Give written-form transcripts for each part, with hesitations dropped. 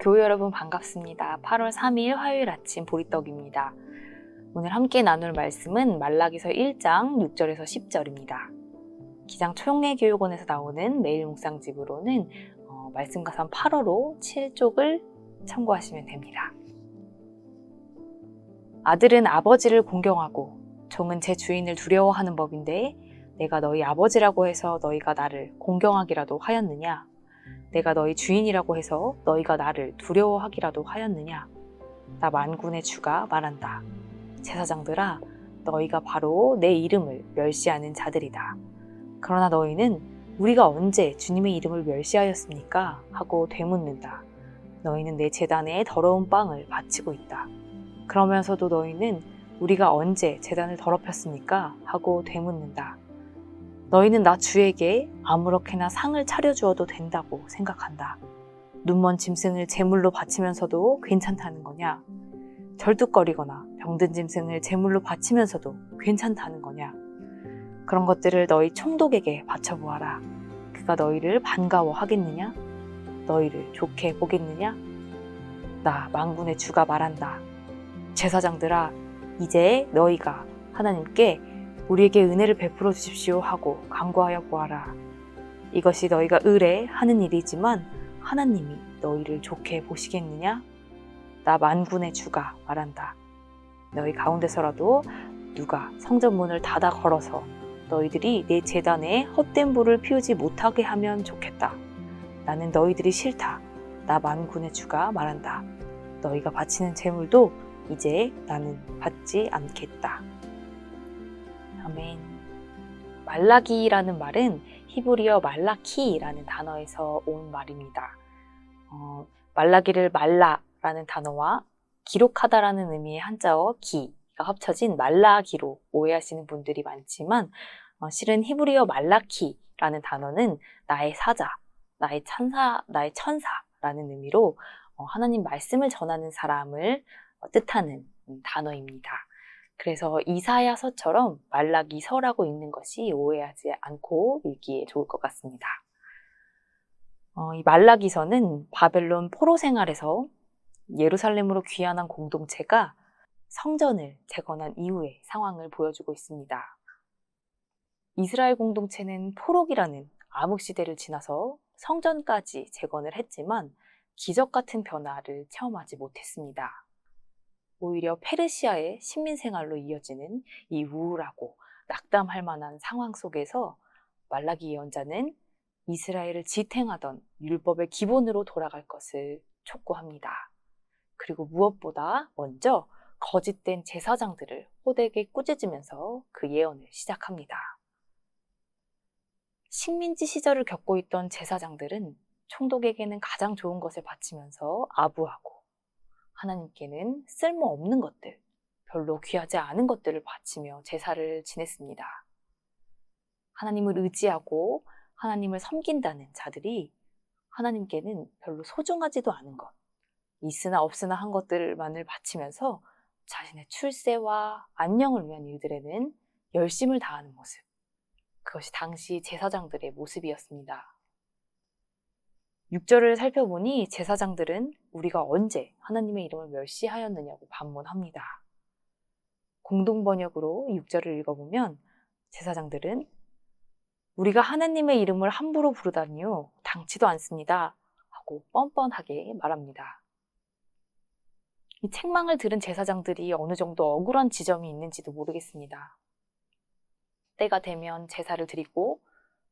교회 여러분 반갑습니다. 8월 3일 화요일 아침 보리떡입니다. 오늘 함께 나눌 말씀은 말라기서 1장 6절에서 10절입니다. 기장 총회교육원에서 나오는 매일 묵상집으로는 말씀 가산 8어로 7쪽을 참고하시면 됩니다. 아들은 아버지를 공경하고 종은 제 주인을 두려워하는 법인데 내가 너희 아버지라고 해서 너희가 나를 공경하기라도 하였느냐? 내가 너희 주인이라고 해서 너희가 나를 두려워하기라도 하였느냐? 나 만군의 주가 말한다. 제사장들아, 너희가 바로 내 이름을 멸시하는 자들이다. 그러나 너희는 우리가 언제 주님의 이름을 멸시하였습니까? 하고 되묻는다. 너희는 내 제단에 더러운 빵을 바치고 있다. 그러면서도 너희는 우리가 언제 제단을 더럽혔습니까? 하고 되묻는다. 너희는 나 주에게 아무렇게나 상을 차려주어도 된다고 생각한다. 눈먼 짐승을 제물로 바치면서도 괜찮다는 거냐? 절뚝거리거나 병든 짐승을 제물로 바치면서도 괜찮다는 거냐? 그런 것들을 너희 총독에게 바쳐보아라. 그가 너희를 반가워하겠느냐? 너희를 좋게 보겠느냐? 나 만군의 주가 말한다. 제사장들아, 이제 너희가 하나님께 우리에게 은혜를 베풀어 주십시오 하고 간구하여 보아라. 이것이 너희가 의뢰하는 일이지만 하나님이 너희를 좋게 보시겠느냐? 나 만군의 주가 말한다. 너희 가운데서라도 누가 성전문을 닫아 걸어서 너희들이 내 제단에 헛된 불을 피우지 못하게 하면 좋겠다. 나는 너희들이 싫다. 나 만군의 주가 말한다. 너희가 바치는 제물도 이제 나는 받지 않겠다. 아멘. 말라기라는 말은 히브리어 말라키라는 단어에서 온 말입니다. 말라기를 말라라는 단어와 기록하다라는 의미의 한자어 기가 합쳐진 말라기로 오해하시는 분들이 많지만 실은 히브리어 말라키라는 단어는 나의 사자, 나의 천사라는 의미로 하나님 말씀을 전하는 사람을 뜻하는 단어입니다. 그래서 이사야서처럼 말라기서라고 읽는 것이 오해하지 않고 읽기에 좋을 것 같습니다. 이 말라기서는 바벨론 포로 생활에서 예루살렘으로 귀환한 공동체가 성전을 재건한 이후의 상황을 보여주고 있습니다. 이스라엘 공동체는 포로기라는 암흑시대를 지나서 성전까지 재건을 했지만 기적 같은 변화를 체험하지 못했습니다. 오히려 페르시아의 식민생활로 이어지는 이 우울하고 낙담할 만한 상황 속에서 말라기 예언자는 이스라엘을 지탱하던 율법의 기본으로 돌아갈 것을 촉구합니다. 그리고 무엇보다 먼저 거짓된 제사장들을 호되게 꾸짖으면서 그 예언을 시작합니다. 식민지 시절을 겪고 있던 제사장들은 총독에게는 가장 좋은 것을 바치면서 아부하고 하나님께는 쓸모없는 것들, 별로 귀하지 않은 것들을 바치며 제사를 지냈습니다. 하나님을 의지하고 하나님을 섬긴다는 자들이 하나님께는 별로 소중하지도 않은 것, 있으나 없으나 한 것들만을 바치면서 자신의 출세와 안녕을 위한 일들에는 열심을 다하는 모습, 그것이 당시 제사장들의 모습이었습니다. 6절을 살펴보니 제사장들은 우리가 언제 하나님의 이름을 멸시하였느냐고 반문합니다. 공동번역으로 6절을 읽어보면 제사장들은 우리가 하나님의 이름을 함부로 부르다니요 당치도 않습니다 하고 뻔뻔하게 말합니다. 이 책망을 들은 제사장들이 어느 정도 억울한 지점이 있는지도 모르겠습니다. 때가 되면 제사를 드리고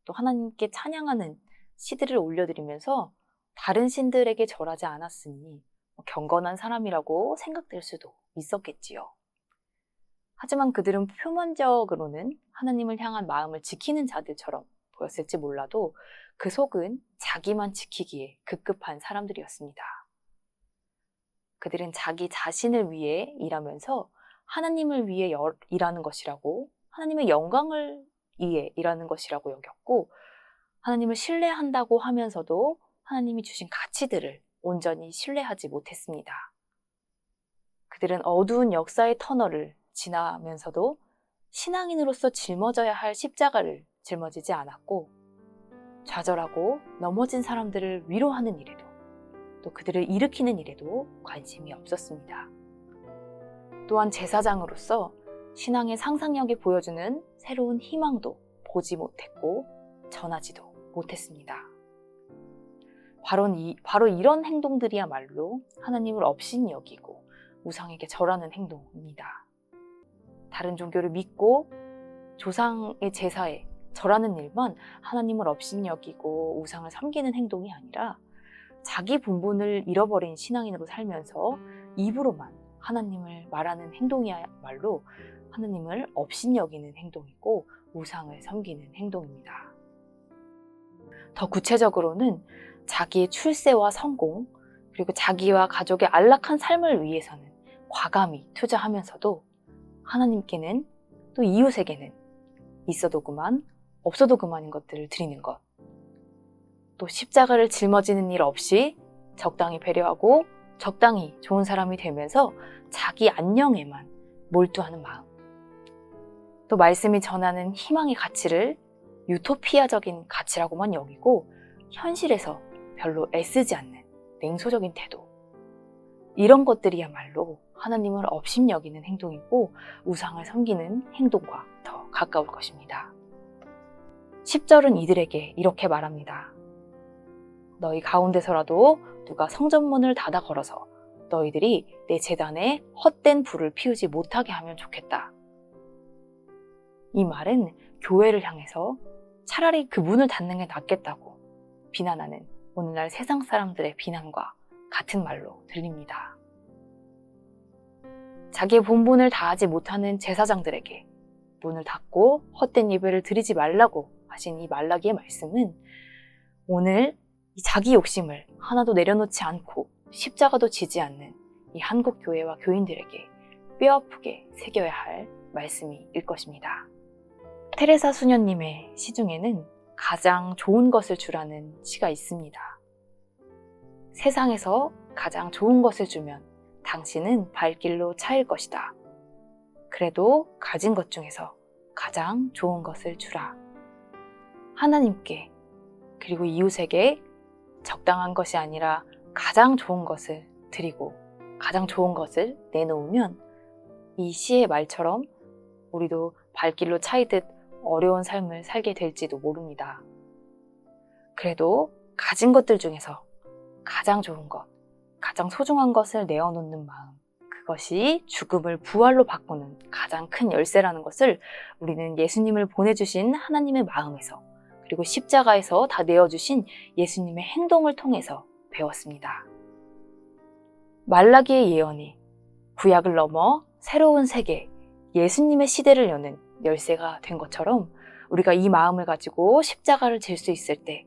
또 하나님께 찬양하는 시들을 올려드리면서 다른 신들에게 절하지 않았으니 경건한 사람이라고 생각될 수도 있었겠지요. 하지만 그들은 표면적으로는 하나님을 향한 마음을 지키는 자들처럼 보였을지 몰라도 그 속은 자기만 지키기에 급급한 사람들이었습니다. 그들은 자기 자신을 위해 일하면서 하나님을 위해 일하는 것이라고, 하나님의 영광을 위해 일하는 것이라고 여겼고, 하나님을 신뢰한다고 하면서도 하나님이 주신 가치들을 온전히 신뢰하지 못했습니다. 그들은 어두운 역사의 터널을 지나면서도 신앙인으로서 짊어져야 할 십자가를 짊어지지 않았고, 좌절하고 넘어진 사람들을 위로하는 일에도 또 그들을 일으키는 일에도 관심이 없었습니다. 또한 제사장으로서 신앙의 상상력이 보여주는 새로운 희망도 보지 못했고 전하지도 못했습니다. 바로 이런 행동들이야말로 하나님을 업신이 여기고 우상에게 절하는 행동입니다. 다른 종교를 믿고 조상의 제사에 절하는 일만 하나님을 업신이 여기고 우상을 섬기는 행동이 아니라 자기 본분을 잃어버린 신앙인으로 살면서 입으로만 하나님을 말하는 행동이야말로 하나님을 업신이 여기는 행동이고 우상을 섬기는 행동입니다. 더 구체적으로는 자기의 출세와 성공, 그리고 자기와 가족의 안락한 삶을 위해서는 과감히 투자하면서도 하나님께는 또 이웃에게는 있어도 그만, 없어도 그만인 것들을 드리는 것. 또 십자가를 짊어지는 일 없이 적당히 배려하고 적당히 좋은 사람이 되면서 자기 안녕에만 몰두하는 마음. 또 말씀이 전하는 희망의 가치를 유토피아적인 가치라고만 여기고 현실에서 별로 애쓰지 않는 냉소적인 태도. 이런 것들이야말로 하나님을 업신 여기는 행동이고 우상을 섬기는 행동과 더 가까울 것입니다. 10절은 이들에게 이렇게 말합니다. 너희 가운데서라도 누가 성전문을 닫아 걸어서 너희들이 내 제단에 헛된 불을 피우지 못하게 하면 좋겠다. 이 말은 교회를 향해서 차라리 그 문을 닫는 게 낫겠다고 비난하는 오늘날 세상 사람들의 비난과 같은 말로 들립니다. 자기의 본분을 다하지 못하는 제사장들에게 문을 닫고 헛된 예배를 드리지 말라고 하신 이 말라기의 말씀은 오늘 이 자기 욕심을 하나도 내려놓지 않고 십자가도 지지 않는 이 한국 교회와 교인들에게 뼈아프게 새겨야 할 말씀일 것입니다. 테레사 수녀님의 시 중에는 가장 좋은 것을 주라는 시가 있습니다. 세상에서 가장 좋은 것을 주면 당신은 발길로 차일 것이다. 그래도 가진 것 중에서 가장 좋은 것을 주라. 하나님께 그리고 이웃에게 적당한 것이 아니라 가장 좋은 것을 드리고 가장 좋은 것을 내놓으면 이 시의 말처럼 우리도 발길로 차이듯 어려운 삶을 살게 될지도 모릅니다. 그래도 가진 것들 중에서 가장 좋은 것, 가장 소중한 것을 내어놓는 마음, 그것이 죽음을 부활로 바꾸는 가장 큰 열쇠라는 것을 우리는 예수님을 보내주신 하나님의 마음에서 그리고 십자가에서 다 내어주신 예수님의 행동을 통해서 배웠습니다. 말라기의 예언이 구약을 넘어 새로운 세계, 예수님의 시대를 여는 열쇠가 된 것처럼 우리가 이 마음을 가지고 십자가를 질 수 있을 때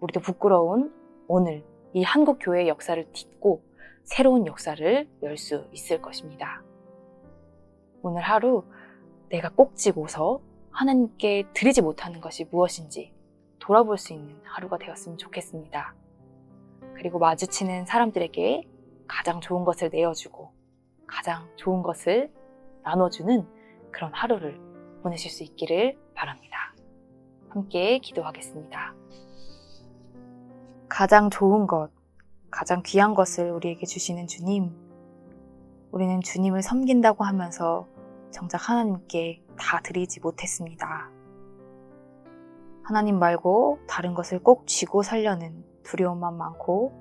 우리도 부끄러운 오늘 이 한국 교회의 역사를 딛고 새로운 역사를 열 수 있을 것입니다. 오늘 하루 내가 꼭 쥐고서 하나님께 드리지 못하는 것이 무엇인지 돌아볼 수 있는 하루가 되었으면 좋겠습니다. 그리고 마주치는 사람들에게 가장 좋은 것을 내어주고 가장 좋은 것을 나눠주는 그런 하루를 보내실 수 있기를 바랍니다. 함께 기도하겠습니다. 가장 좋은 것, 가장 귀한 것을 우리에게 주시는 주님, 우리는 주님을 섬긴다고 하면서 정작 하나님께 다 드리지 못했습니다. 하나님 말고 다른 것을 꼭 쥐고 살려는 두려움만 많고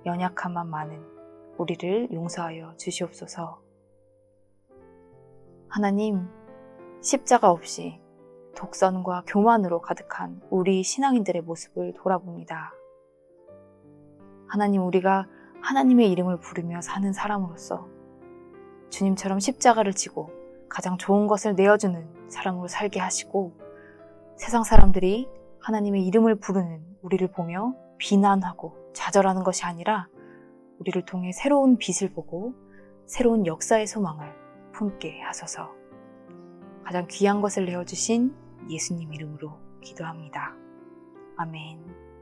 연약함만 많은 우리를 용서하여 주시옵소서. 하나님, 십자가 없이 독선과 교만으로 가득한 우리 신앙인들의 모습을 돌아봅니다. 하나님, 우리가 하나님의 이름을 부르며 사는 사람으로서 주님처럼 십자가를 지고 가장 좋은 것을 내어주는 사람으로 살게 하시고 세상 사람들이 하나님의 이름을 부르는 우리를 보며 비난하고 좌절하는 것이 아니라 우리를 통해 새로운 빛을 보고 새로운 역사의 소망을 품게 하소서. 가장 귀한 것을 내어주신 예수님 이름으로 기도합니다. 아멘.